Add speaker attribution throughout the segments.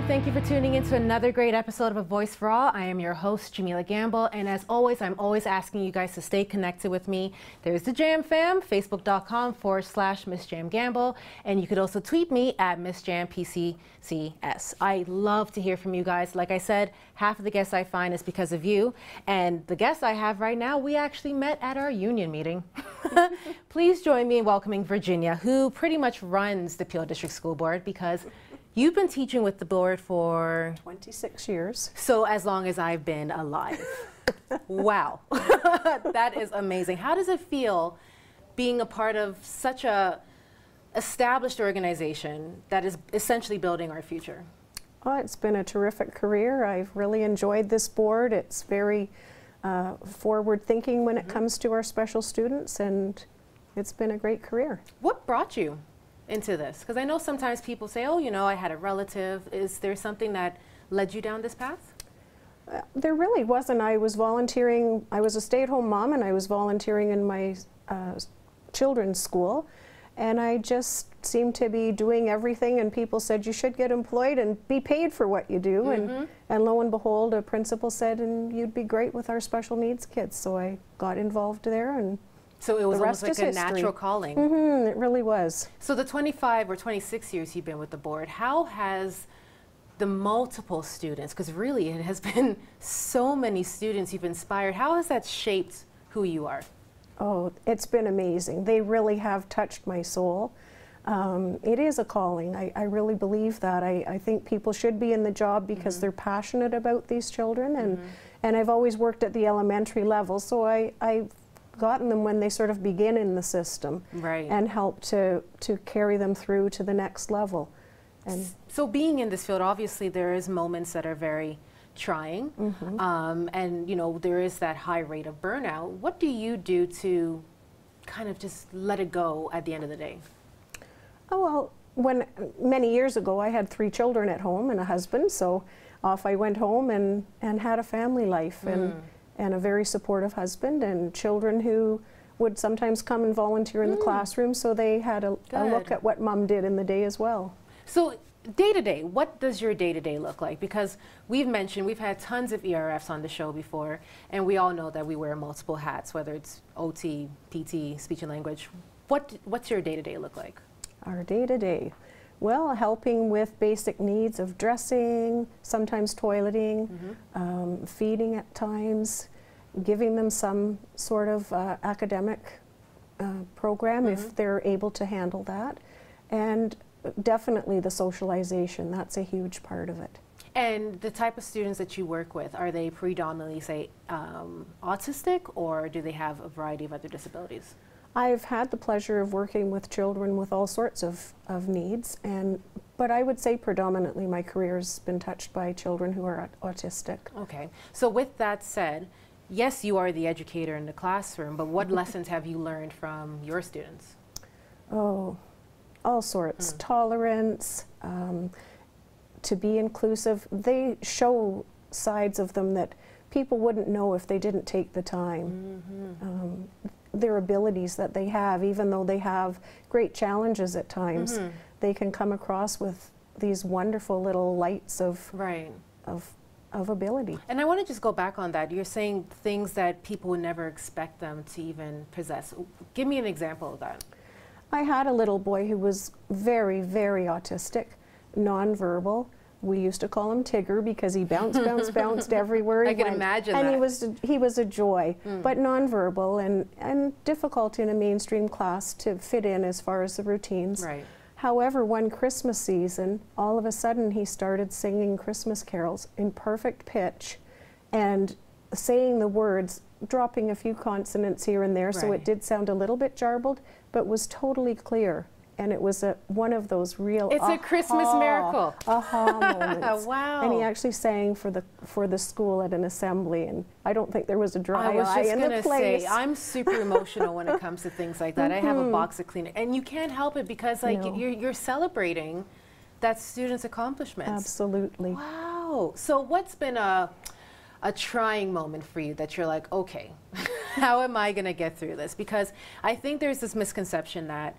Speaker 1: Thank you for tuning in to another great episode of A Voice for All. I am your host, Jamila Gamble, and as always, I'm always asking you guys to stay connected with me. There's the Jam Fam, facebook.com/Miss Jam Gamble, and you could also tweet me at MissJamPCCS. I love to hear from you guys. Like I said, half of the guests I find is because of you, and the guests I have right now, we actually met at our union meeting. Please join me in welcoming Virginia, who pretty much runs the Peel District School Board, because you've been teaching with the board for
Speaker 2: 26 years.
Speaker 1: So as long as I've been alive. Wow. That is amazing. How does it feel being a part of such a established organization that is essentially building our future?
Speaker 2: Oh, it's been a terrific career. I've really enjoyed this board. It's very forward thinking when it comes to our special students, and it's been a great career.
Speaker 1: What brought you into this? Because I know sometimes people say, oh, you know, I had a relative. Is there something that led you down this path?
Speaker 2: There really wasn't. I was volunteering. I was a stay-at-home mom, and I was volunteering in my children's school, and I just seemed to be doing everything, and people said you should get employed and be paid for what you do. And lo and behold, a principal said, and you'd be great with our special needs kids. So I got involved there, and
Speaker 1: so it was almost like a
Speaker 2: history.
Speaker 1: natural calling.
Speaker 2: It really was.
Speaker 1: So the 25 or 26 years you've been with the board, how has the multiple students, because really it has been so many students you've inspired, how has that shaped who you are?
Speaker 2: Oh, it's been amazing. They really have touched my soul. It is a calling. I really believe that. I think people should be in the job because they're passionate about these children, and I've always worked at the elementary level, so I've gotten them when they sort of begin in the system, and help to carry them through to the next level. And
Speaker 1: so being in this field, obviously there is moments that are very trying, and you know, there is that high rate of burnout. What do you do to kind of just let it go at the end of the day?
Speaker 2: Oh, well, many years ago I had 3 children at home and a husband, so off I went home and had a family life, and a very supportive husband, and children who would sometimes come and volunteer in the classroom, so they had a look at what mom did in the day as well.
Speaker 1: So day to day, what does your day to day look like? Because we've had tons of ERFs on the show before, and we all know that we wear multiple hats, whether it's OT, PT, speech and language. What's your day to day look like?
Speaker 2: Our day to day. Well, helping with basic needs of dressing, sometimes toileting, feeding at times, giving them some sort of academic program if they're able to handle that, and definitely the socialization. That's a huge part of it.
Speaker 1: And the type of students that you work with, are they predominantly, say, autistic, or do they have a variety of other disabilities?
Speaker 2: I've had the pleasure of working with children with all sorts of needs, but I would say predominantly my career has been touched by children who are autistic.
Speaker 1: Okay, so with that said, yes, you are the educator in the classroom, but what lessons have you learned from your students?
Speaker 2: Oh, all sorts. Tolerance, to be inclusive. They show sides of them that people wouldn't know if they didn't take the time. Their abilities that they have, even though they have great challenges at times, they can come across with these wonderful little lights of ability.
Speaker 1: And I want to just go back on that. You're saying things that people would never expect them to even possess. Give me an example of that.
Speaker 2: I had a little boy who was very, very autistic, nonverbal. We used to call him Tigger because he bounced everywhere he
Speaker 1: went. I can imagine that.
Speaker 2: And he was a joy, but nonverbal and difficult in a mainstream class to fit in as far as the routines.
Speaker 1: Right.
Speaker 2: However, one Christmas season, all of a sudden he started singing Christmas carols in perfect pitch and saying the words, dropping a few consonants here and there, so it did sound a little bit jarbled, but was totally clear. And it was one of those real
Speaker 1: It's a Christmas miracle.
Speaker 2: Aha moments.
Speaker 1: Wow.
Speaker 2: And he actually sang for the school at an assembly, and I don't think there was a dry eye in the place.
Speaker 1: I was just going to say, I'm super emotional when it comes to things like that. I have a box of Kleenex, and you can't help it because like you're celebrating that student's accomplishments.
Speaker 2: Absolutely.
Speaker 1: Wow. So what's been a trying moment for you that you're like, okay, how am I going to get through this? Because I think there's this misconception that,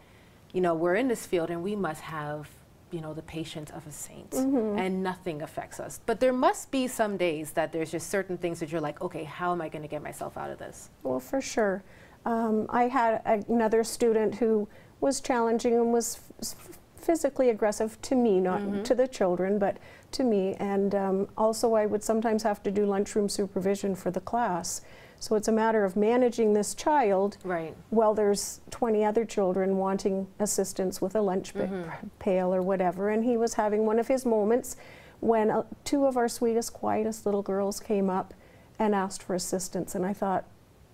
Speaker 1: you know, we're in this field and we must have you know, the patient of a saint, and nothing affects us. But there must be some days that there's just certain things that you're like, okay, how am I going to get myself out of this?
Speaker 2: Well, for sure. I had another student who was challenging and was physically aggressive to me, not to the children, but to me. And also I would sometimes have to do lunchroom supervision for the class. So it's a matter of managing this child while there's 20 other children wanting assistance with a lunch pail or whatever. And he was having one of his moments when two of our sweetest, quietest little girls came up and asked for assistance. And I thought,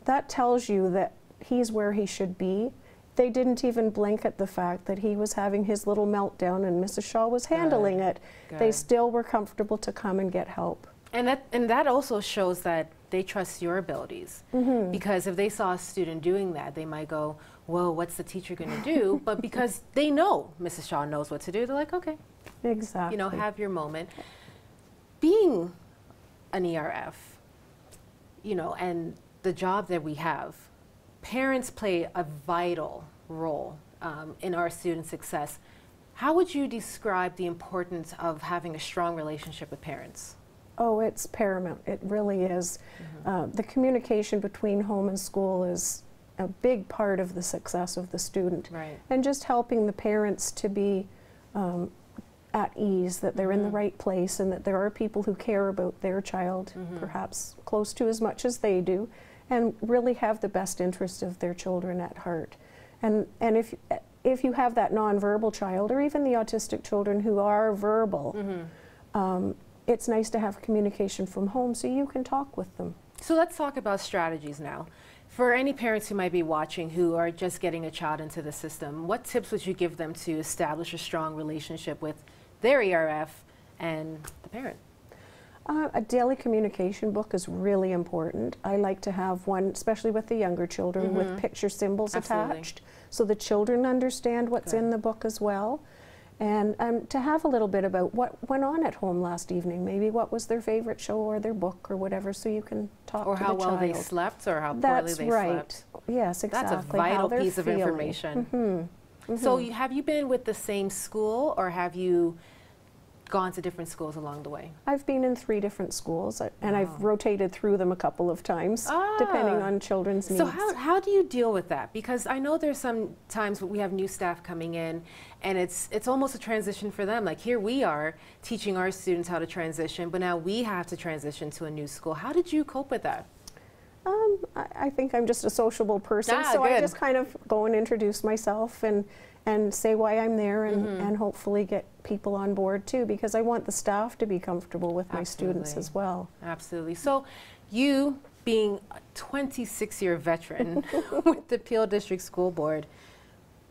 Speaker 2: that tells you that he's where he should be. They didn't even blink at the fact that he was having his little meltdown and Mrs. Shaw was handling it. They still were comfortable to come and get help.
Speaker 1: And that also shows that they trust your abilities. Because if they saw a student doing that, they might go, whoa, what's the teacher going to do? But because they know Mrs. Shaw knows what to do, they're like, okay.
Speaker 2: Exactly.
Speaker 1: You know, have your moment. Being an ERF, you know, and the job that we have, parents play a vital role in our student success. How would you describe the importance of having a strong relationship with parents?
Speaker 2: Oh, it's paramount. It really is. The communication between home and school is a big part of the success of the student. And just helping the parents to be at ease, that they're in the right place and that there are people who care about their child, perhaps close to as much as they do, and really have the best interest of their children at heart. And if you have that nonverbal child, or even the autistic children who are verbal, it's nice to have communication from home so you can talk with them.
Speaker 1: So let's talk about strategies now. For any parents who might be watching who are just getting a child into the system, what tips would you give them to establish a strong relationship with their ERF and the parent?
Speaker 2: A daily communication book is really important. I like to have one, especially with the younger children, with picture symbols attached, so the children understand what's in the book as well. And to have a little bit about what went on at home last evening, maybe what was their favorite show or their book or whatever, so you can talk to the child.
Speaker 1: Or how well they slept or how poorly they slept.
Speaker 2: Yes, exactly.
Speaker 1: That's a vital piece of information. So have you been with the same school, or have you gone to different schools along the way?
Speaker 2: I've been in 3 different schools, and I've rotated through them a couple of times, depending on children's needs.
Speaker 1: So how do you deal with that? Because I know there's some times we have new staff coming in, and it's almost a transition for them. Like, here we are teaching our students how to transition, but now we have to transition to a new school. How did you cope with that?
Speaker 2: I think I'm just a sociable person, so I just kind of go and introduce myself and say why I'm there, and hopefully get people on board too, because I want the staff to be comfortable with my students as well.
Speaker 1: Absolutely. So you, being a 26-year veteran with the Peel District School Board,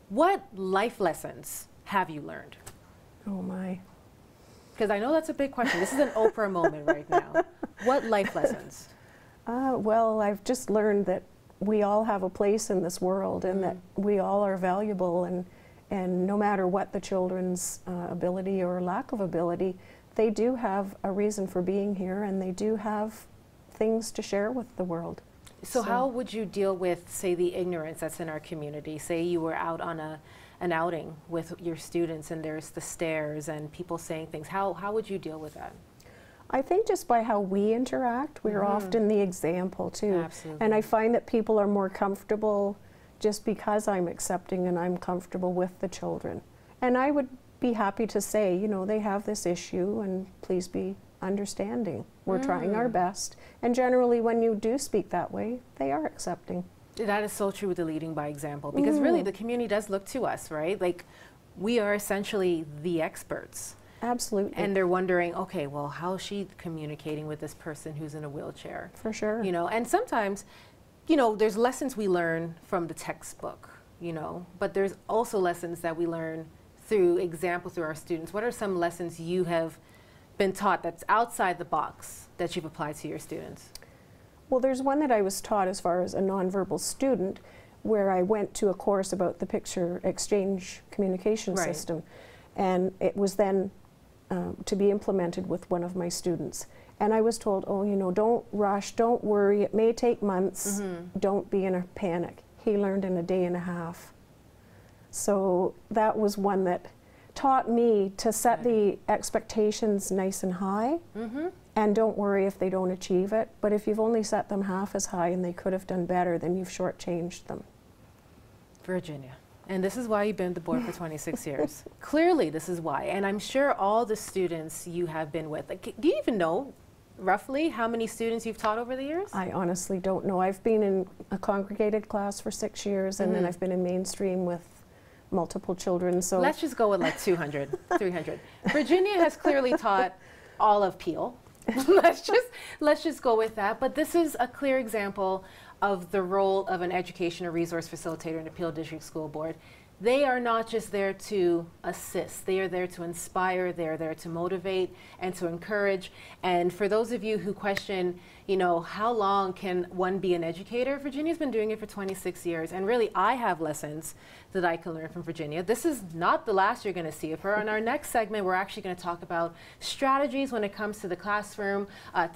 Speaker 1: what life lessons have you learned?
Speaker 2: Oh my.
Speaker 1: Because I know that's a big question. This is an Oprah moment right now. What life lessons?
Speaker 2: Well, I've just learned that we all have a place in this world, and that we all are valuable, and no matter what the children's ability or lack of ability, they do have a reason for being here, and they do have things to share with the world.
Speaker 1: So how would you deal with, say, the ignorance that's in our community? Say you were out on an outing with your students and there's the stares and people saying things. How would you deal with that?
Speaker 2: I think just by how we interact, we're often the example too.
Speaker 1: Absolutely.
Speaker 2: And I find that people are more comfortable just because I'm accepting and I'm comfortable with the children. And I would be happy to say, you know, they have this issue and please be understanding. We're trying our best. And generally when you do speak that way, they are accepting.
Speaker 1: That is so true with the leading by example, because really the community does look to us, right? Like, we are essentially the experts.
Speaker 2: Absolutely.
Speaker 1: And they're wondering, okay, well, how is she communicating with this person who's in a wheelchair?
Speaker 2: For sure.
Speaker 1: You know, and sometimes, you know, there's lessons we learn from the textbook, you know, but there's also lessons that we learn through example through our students. What are some lessons you have been taught that's outside the box that you've applied to your students?
Speaker 2: Well, there's one that I was taught as far as a nonverbal student, where I went to a course about the picture exchange communication system, and it was then to be implemented with one of my students. And I was told, oh, you know, don't rush, don't worry, it may take months, don't be in a panic. He learned in a day and a half. So that was one that taught me to set the expectations nice and high, and don't worry if they don't achieve it. But if you've only set them half as high and they could have done better, then you've shortchanged them.
Speaker 1: Virginia, and this is why you've been at the board for 26 years. Clearly, this is why. And I'm sure all the students you have been with, like, do you even know roughly how many students you've taught over the years?
Speaker 2: I honestly don't know. I've been in a congregated class for 6 years, and then I've been in mainstream with multiple children. So
Speaker 1: let's just go with like 200, 300. Virginia has clearly taught all of Peel. let's just go with that. But this is a clear example of the role of an educational resource facilitator in the Peel District School Board. They are not just there to assist, they are there to inspire, they're there to motivate and to encourage. And for those of you who question, you know, how long can one be an educator? Virginia's been doing it for 26 years, and really I have lessons that I can learn from Virginia. This is not the last you're going to see of her. In our next segment, we're actually going to talk about strategies when it comes to the classroom,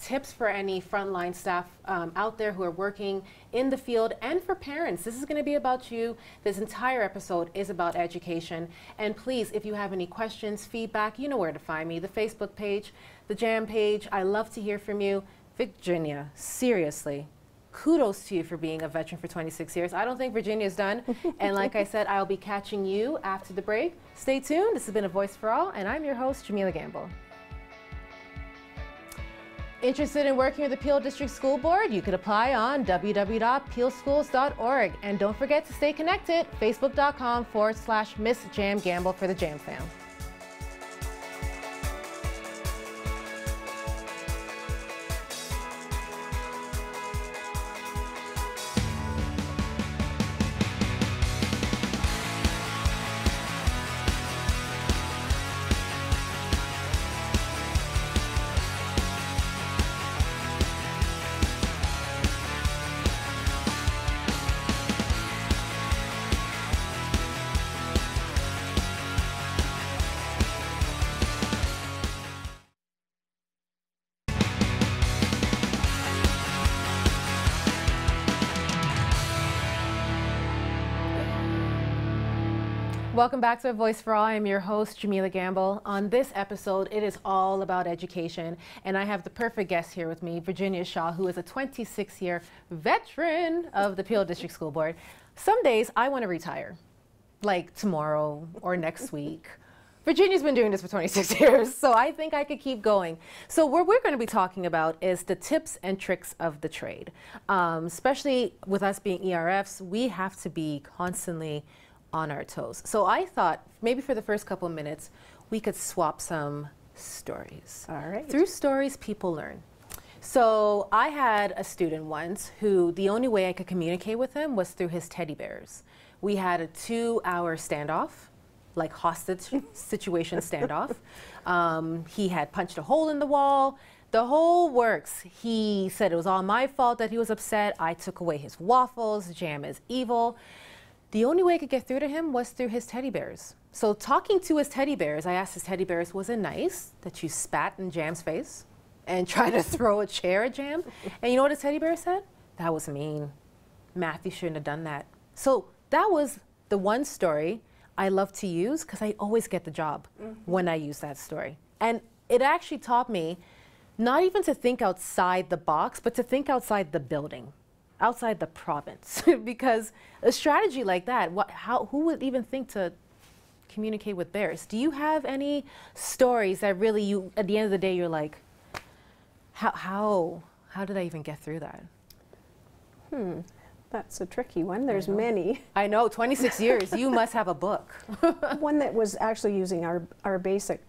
Speaker 1: tips for any frontline staff out there who are working in the field, and for parents. This is going to be about you. This entire episode is about education. And please, if you have any questions, feedback, you know where to find me. The Facebook page, the Jam page. I love to hear from you. Virginia, seriously, kudos to you for being a veteran for 26 years. I don't think Virginia's done. And like I said, I'll be catching you after the break. Stay tuned. This has been A Voice for All, and I'm your host, Jamila Gamble. Interested in working with the Peel District School Board? You could apply on www.peelschools.org. And don't forget to stay connected, facebook.com/Miss Jam Gamble for the Jam fam. Welcome back to A Voice for All. I'm your host, Jamila Gamble. On this episode, it is all about education, and I have the perfect guest here with me, Virginia Shaw, who is a 26-year veteran of the Peel District School Board. Some days I want to retire, like tomorrow or next week. Virginia's been doing this for 26 years, so I think I could keep going. So what we're going to be talking about is the tips and tricks of the trade. Especially with us being ERFs, we have to be constantly on our toes. So I thought maybe for the first couple of minutes, we could swap some stories.
Speaker 2: All right.
Speaker 1: Through stories, people learn. So I had a student once who the only way I could communicate with him was through his teddy bears. We had a 2-hour standoff, like hostage situation standoff. He had punched a hole in the wall. The whole works. He said it was all my fault that he was upset. I took away his waffles. Jam is evil. The only way I could get through to him was through his teddy bears. So talking to his teddy bears, I asked his teddy bears, was it nice that you spat in Jam's face and tried to throw a chair at Jam? And you know what his teddy bear said? That was mean. Matthew shouldn't have done that. So that was the one story I love to use because I always get the job when I use that story. And it actually taught me not even to think outside the box, but to think outside the building, outside the province. Because a strategy like that, who would even think to communicate with bears? Do you have any stories that really at the end of the day, you're like, how did I even get through that?
Speaker 2: That's a tricky one. There's many.
Speaker 1: I know, 26 years, you must have a book.
Speaker 2: One that was actually using our basic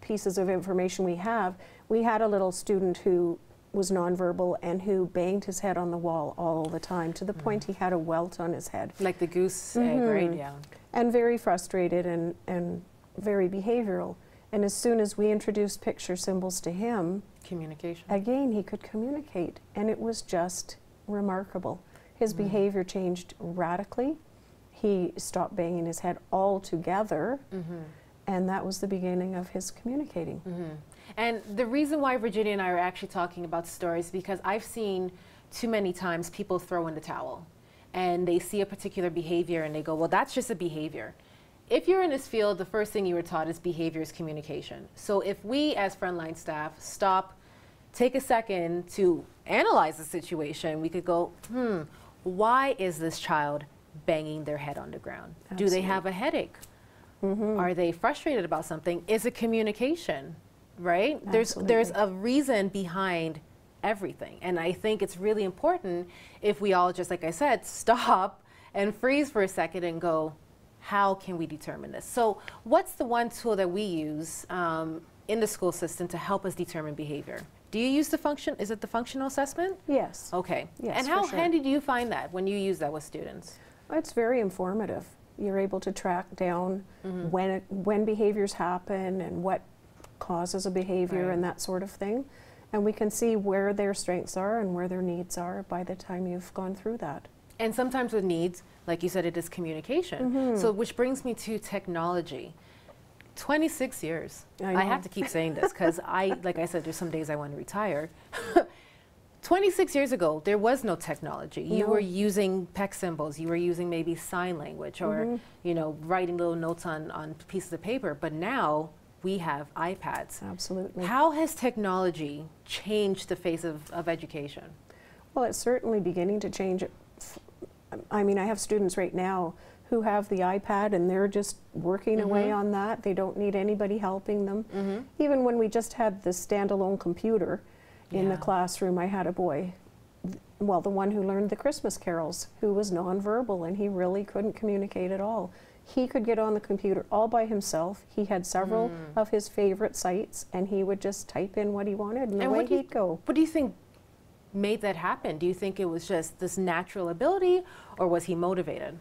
Speaker 2: pieces of information we have. We had a little student who was nonverbal and who banged his head on the wall all the time to the point he had a welt on his head.
Speaker 1: Like the goose egg, right? Yeah.
Speaker 2: And very frustrated and very behavioral. And as soon as we introduced picture symbols to him,
Speaker 1: communication.
Speaker 2: Again, he could communicate, and it was just remarkable. His behavior changed radically. He stopped banging his head altogether, and that was the beginning of his communicating.
Speaker 1: And the reason why Virginia and I are actually talking about stories, because I've seen too many times people throw in the towel and they see a particular behavior and they go, well, that's just a behavior. if you're in this field, the first thing you were taught is behavior is communication. So if we as frontline staff stop, take a second to analyze the situation, we could go, why is this child banging their head on the ground?
Speaker 2: Absolutely.
Speaker 1: Do they have a headache? Are they frustrated about something? Is it communication, right? There's a reason behind everything. And I think it's really important if we all, just like I said, stop and freeze for a second and go, how can we determine this? So what's the one tool that we use in the school system to help us determine behavior? Do you use the function, is it the functional assessment?
Speaker 2: Yes.
Speaker 1: Okay.
Speaker 2: Yes,
Speaker 1: and how
Speaker 2: for sure.
Speaker 1: handy do you find that when you use that with students?
Speaker 2: It's very informative. You're able to track down when behaviors happen and what causes a behavior
Speaker 1: Right.
Speaker 2: and that sort of thing. And we can see where their strengths are and where their needs are by the time you've gone through that.
Speaker 1: And sometimes with needs, like you said, it is communication. So which brings me to technology. 26 years.
Speaker 2: I
Speaker 1: I have
Speaker 2: know.
Speaker 1: to keep saying this because like I said, there's some days I want to retire. 26 years ago, there was no technology. You
Speaker 2: No.
Speaker 1: were using PEC symbols. You were using maybe sign language or, you know, writing little notes on pieces of paper. But now we have iPads.
Speaker 2: Absolutely.
Speaker 1: How has technology changed the face of education?
Speaker 2: Well, it's certainly beginning to change. I mean, I have students right now who have the iPad and they're just working away on that. They don't need anybody helping them. Even when we just had the standalone computer in the
Speaker 1: Yeah.
Speaker 2: classroom, I had a boy, well, the one who learned the Christmas carols, who was nonverbal and he really couldn't communicate at all. He could get on the computer all by himself. He had several of his favorite sites and he would just type in what he wanted and away he'd go.
Speaker 1: What do you think made that happen? Do you think it was just this natural ability or was he motivated?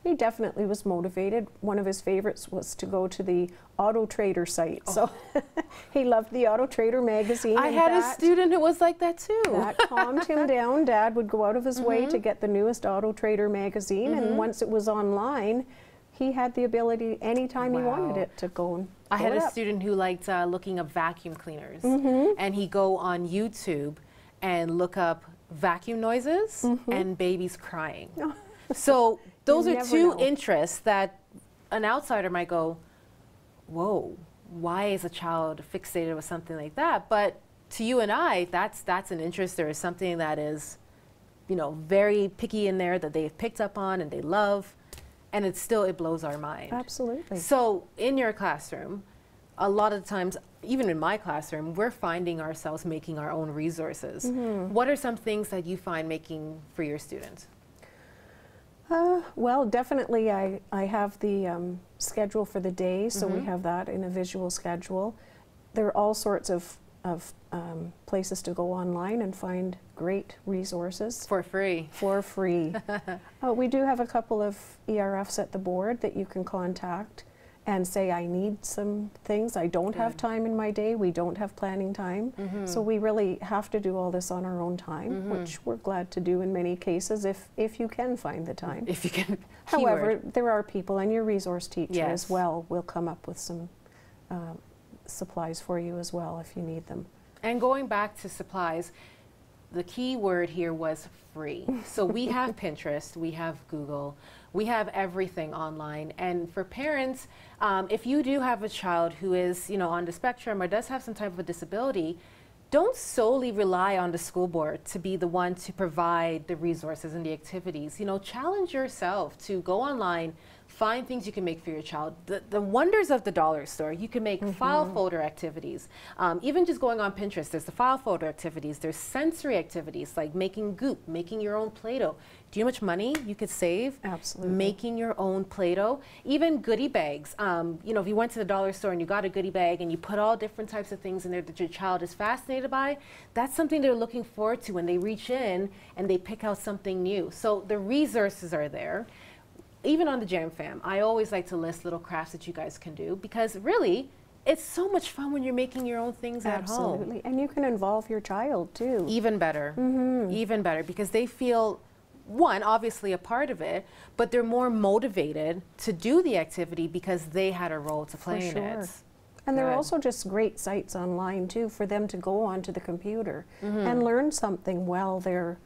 Speaker 2: He definitely was motivated. One of his favorites was to go to the Auto Trader site. So he loved the Auto Trader magazine.
Speaker 1: I
Speaker 2: and
Speaker 1: had a
Speaker 2: that-
Speaker 1: student who was like that too.
Speaker 2: That calmed him down. Dad would go out of his way to get the newest Auto Trader magazine, and once it was online, he had the ability anytime he wanted
Speaker 1: Wow.
Speaker 2: it to go and
Speaker 1: I had
Speaker 2: pull it
Speaker 1: a
Speaker 2: up.
Speaker 1: student who liked looking up vacuum cleaners, and he'd go on YouTube and look up vacuum noises and babies crying. So those
Speaker 2: You
Speaker 1: are
Speaker 2: never
Speaker 1: two
Speaker 2: know.
Speaker 1: interests that an outsider might go, whoa, why is a child fixated with something like that? But to you and I, that's an interest. There is something that is, you know, very picky in there that they've picked up on and they love, and it blows our mind.
Speaker 2: Absolutely.
Speaker 1: So in your classroom, a lot of times, even in my classroom, we're finding ourselves making our own resources. What are some things that you find making for your students?
Speaker 2: Well, definitely I have the schedule for the day, so we have that in a visual schedule. There are all sorts of places to go online and find great resources
Speaker 1: For free.
Speaker 2: for free. We do have a couple of ERFs at the board that you can contact and say, I need some things. I don't have
Speaker 1: Good.
Speaker 2: time in my day. We don't have planning time. So we really have to do all this on our own time, which we're glad to do in many cases if you can find the time.
Speaker 1: If you can.
Speaker 2: However,
Speaker 1: keyword.
Speaker 2: there are people, and your resource teacher
Speaker 1: Yes.
Speaker 2: as well will come up with some supplies for you as well if you need them.
Speaker 1: And going back to supplies, the key word here was free. So we have Pinterest, we have Google, we have everything online. And for parents, if you do have a child who is, you know, on the spectrum or does have some type of a disability, don't solely rely on the school board to be the one to provide the resources and the activities. You know, challenge yourself to go online, find things you can make for your child. The wonders of the dollar store, you can make file folder activities. Even just going on Pinterest, there's the file folder activities, there's sensory activities like making goop, making your own Play-Doh. Do you know how much money you could save?
Speaker 2: Absolutely.
Speaker 1: Making your own Play-Doh. Even goodie bags. You know, if you went to the dollar store and you got a goodie bag and you put all different types of things in there that your child is fascinated by, that's something they're looking forward to when they reach in and they pick out something new. So the resources are there. Even on the Jam Fam, I always like to list little crafts that you guys can do because really, it's so much fun when you're making your own things at home.
Speaker 2: Absolutely. And you can involve your child too.
Speaker 1: Even better. Even better because they feel, one, obviously a part of it, but they're more motivated to do the activity because they had a role to play in
Speaker 2: sure.
Speaker 1: it.
Speaker 2: And there are
Speaker 1: Good.
Speaker 2: also just great sites online too for them to go onto the computer and learn something while they're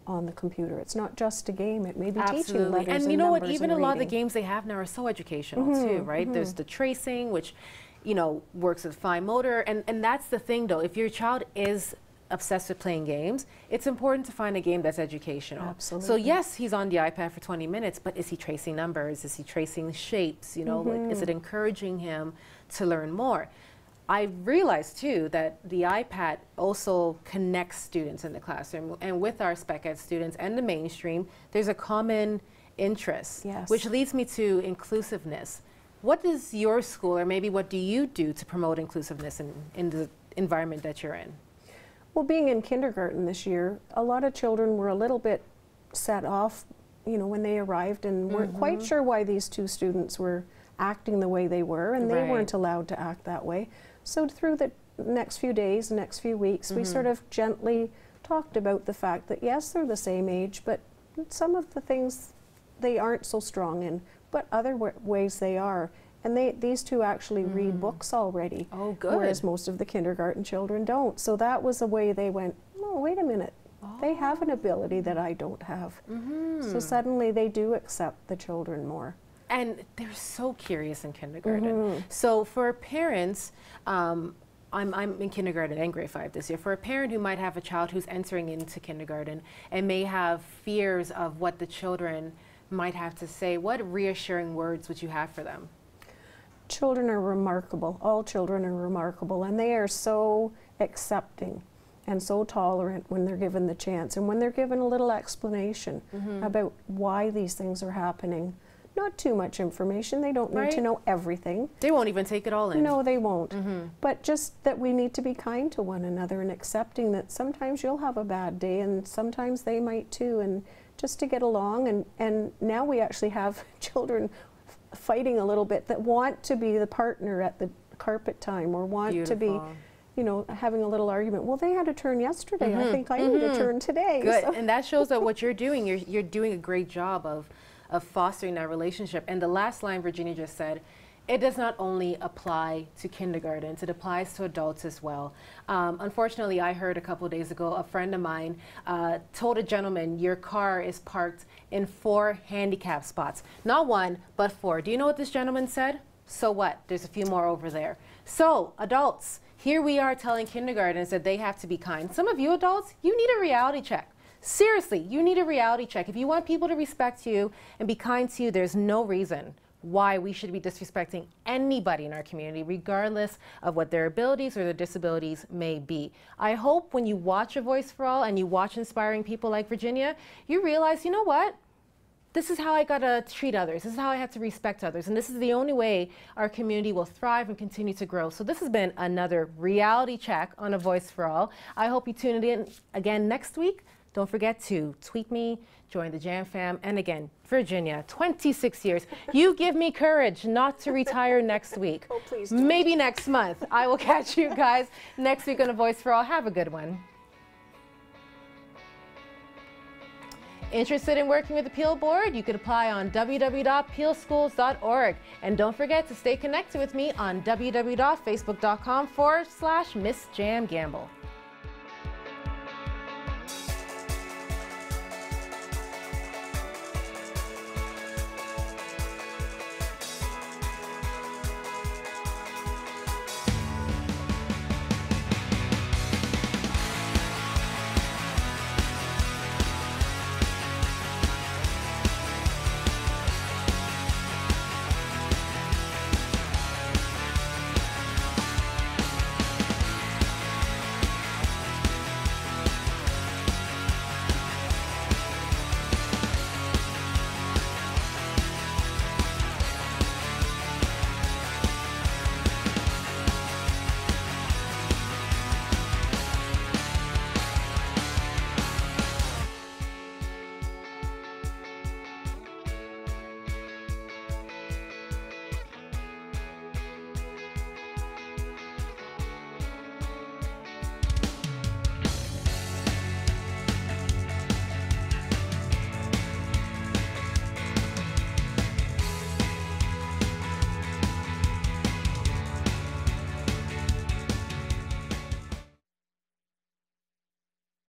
Speaker 2: on the computer. It's not just a game, it may be teaching
Speaker 1: Absolutely.
Speaker 2: letters
Speaker 1: And you know what,
Speaker 2: numbers
Speaker 1: even
Speaker 2: and
Speaker 1: a lot of the
Speaker 2: reading.
Speaker 1: games they have now are so educational too, right? There's the tracing, which, you know, works with fine motor. And that's the thing though, if your child is obsessed with playing games, it's important to find a game that's educational.
Speaker 2: Absolutely.
Speaker 1: So yes, he's on the iPad for 20 minutes, but is he tracing numbers? Is he tracing shapes? You know, like, is it encouraging him to learn more? I realized too that the iPad also connects students in the classroom, and with our spec ed students and the mainstream, there's a common interest,
Speaker 2: Yes.
Speaker 1: which leads me to inclusiveness. What does your school, or maybe what do you do to promote inclusiveness in the environment that you're in?
Speaker 2: Well, being in kindergarten this year, a lot of children were a little bit set off, you know, when they arrived and weren't quite sure why these two students were acting the way they were, and they
Speaker 1: Right.
Speaker 2: weren't allowed to act that way. So through the next few days, next few weeks, we sort of gently talked about the fact that yes, they're the same age, but some of the things they aren't so strong in, but other ways they are. And these two actually read books already.
Speaker 1: Oh, good.
Speaker 2: Whereas most of the kindergarten children don't. So that was a way they went, oh, wait a minute. They have an ability that I don't have. So suddenly they do accept the children more.
Speaker 1: And they're so curious in kindergarten. So for parents, I'm in kindergarten and grade 5 this year. For a parent who might have a child who's entering into kindergarten and may have fears of what the children might have to say, what reassuring words would you have for them?
Speaker 2: Children are remarkable. All children are remarkable, and they are so accepting and so tolerant when they're given the chance and when they're given a little explanation about why these things are happening. Not too much information. They don't need to
Speaker 1: Right.
Speaker 2: know everything.
Speaker 1: They won't even take it all in.
Speaker 2: No, they won't. But just that we need to be kind to one another and accepting that sometimes you'll have a bad day and sometimes they might too, and just to get along. And now we actually have children fighting a little bit that want to be the partner at the carpet time or want to be,
Speaker 1: Beautiful.
Speaker 2: you know, having a little argument. Well, they had a turn yesterday. I think I need a turn today.
Speaker 1: Good,
Speaker 2: So-
Speaker 1: and that shows that what you're doing, you're doing a great job of fostering that relationship. And the last line Virginia just said, it does not only apply to kindergartens, it applies to adults as well. Unfortunately, I heard a couple of days ago, a friend of mine told a gentleman, your car is parked in 4 handicap spots. Not 1, but 4. Do you know what this gentleman said? So what? There's a few more over there. So, adults, here we are telling kindergartens that they have to be kind. Some of you adults, you need a reality check. Seriously, you need a reality check. If you want people to respect you and be kind to you, there's no reason why we should be disrespecting anybody in our community, regardless of what their abilities or their disabilities may be. I hope when you watch A Voice for All and you watch inspiring people like Virginia, you realize, you know what? This is how I gotta treat others. This is how I have to respect others. And this is the only way our community will thrive and continue to grow. So this has been another reality check on A Voice for All. I hope you tune in again next week. Don't forget to tweet me, join the Jam Fam, and again, Virginia, 26 years. You give me courage not to retire next week.
Speaker 2: Oh, please don't.
Speaker 1: Maybe next month. I will catch you guys next week on A Voice for All. Have a good one. Interested in working with the Peel Board? You could apply on www.peelschools.org. And don't forget to stay connected with me on www.facebook.com/Miss Jam Gamble.